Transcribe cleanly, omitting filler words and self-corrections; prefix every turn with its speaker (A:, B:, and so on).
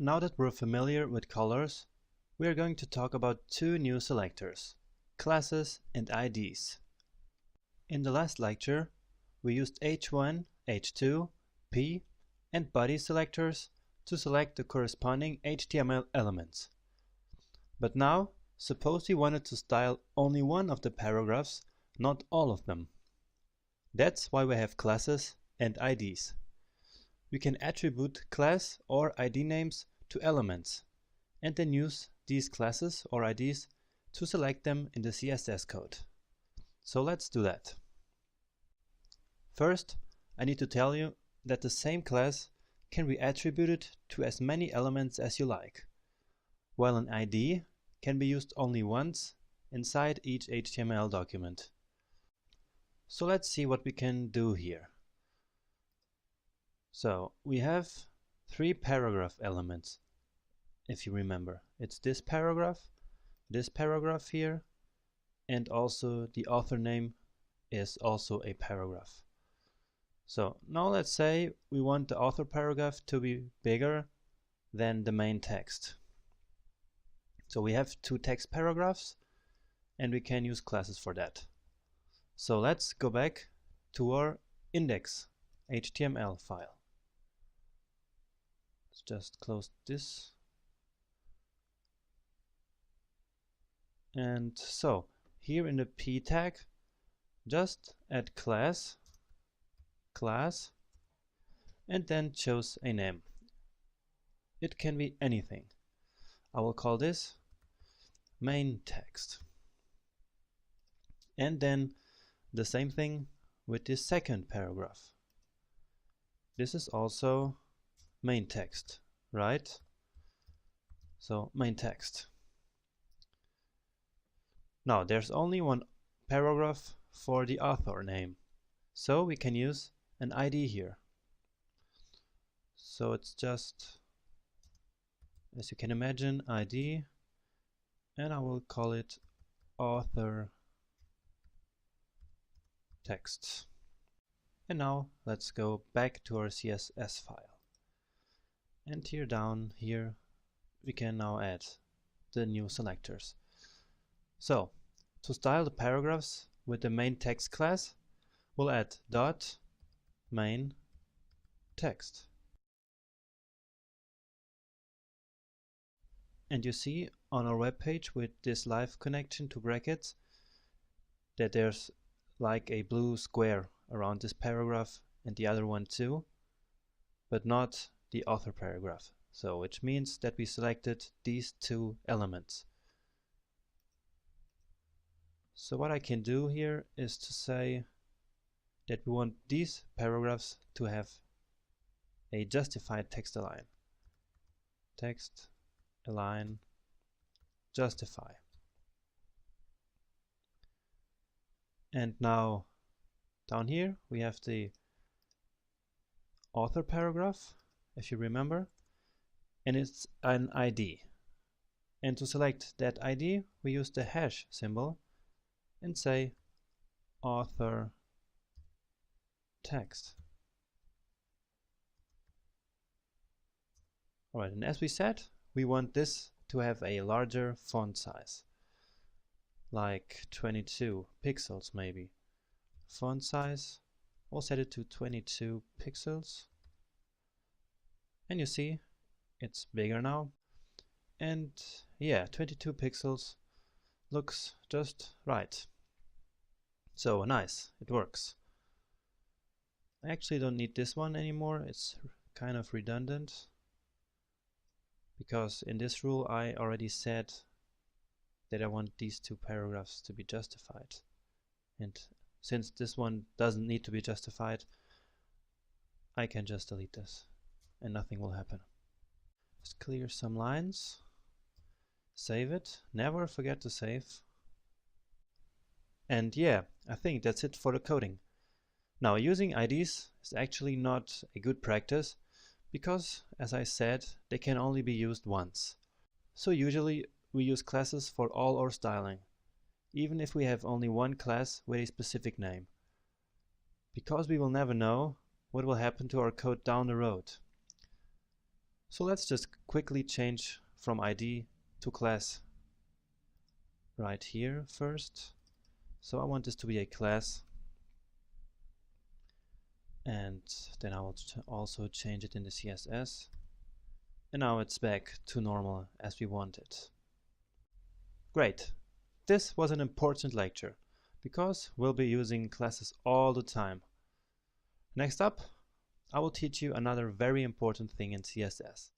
A: now that we're familiar with colors, we are going to talk about two new selectors, classes and IDs. In the last lecture, we used H1, H2, P, and body selectors to select the corresponding HTML elements. But now, suppose we wanted to style only one of the paragraphs, not all of them. That's why we have classes and IDs. We can attribute class or ID names to elements, and then use these classes or IDs to select them in the CSS code. So let's do that. First, I need to tell you that the same class can be attributed to as many elements as you like, while an ID can be used only once inside each HTML document. So let's see what we can do here. So we have three paragraph elements, if you remember. It's this paragraph here, and also the author name is also a paragraph. So now let's say we want the author paragraph to be bigger than the main text. So we have two text paragraphs and we can use classes for that. So let's go back to our index.html file. Let's just close this. And so here in the P tag, just add class, and then choose a name. It can be anything. I will call this main text. And then the same thing with this second paragraph. This is also main text, right? So main text. Now there's only one paragraph for the author name, so we can use an ID here. So it's just, as you can imagine, ID, and I will call it author text. And now let's go back to our CSS file. And here down here we can now add the new selectors. So to style the paragraphs with the main text class, we'll add dot main text. And you see on our web page with this live connection to brackets that there's like a blue square around this paragraph and the other one too, but not the author paragraph. So which means that we selected these two elements. So what I can do here is to say that we want these paragraphs to have a justified text align. Text align justify. And now down here we have the author paragraph, if you remember, and it's an ID. And to select that ID we use the hash symbol and say author text. Alright, and as we said, we want this to have a larger font size, like 22 pixels maybe. Font size, we'll set it to 22 pixels. And you see, it's bigger now. And yeah, 22 pixels looks just right. So nice, it works. I actually don't need this one anymore, it's kind of redundant, because in this rule I already said that I want these two paragraphs to be justified. And since this one doesn't need to be justified, I can just delete this and nothing will happen. Just clear some lines, save it, never forget to save. And yeah, I think that's it for the coding. Now using IDs is actually not a good practice because, as I said, they can only be used once. So usually we use classes for all our styling, even if we have only one class with a specific name, because we will never know what will happen to our code down the road. So let's just quickly change from ID to class right here first. So I want this to be a class, and then I will also change it in the CSS, and now it's back to normal as we want it. Great! This was an important lecture because we'll be using classes all the time. Next up, I will teach you another very important thing in CSS.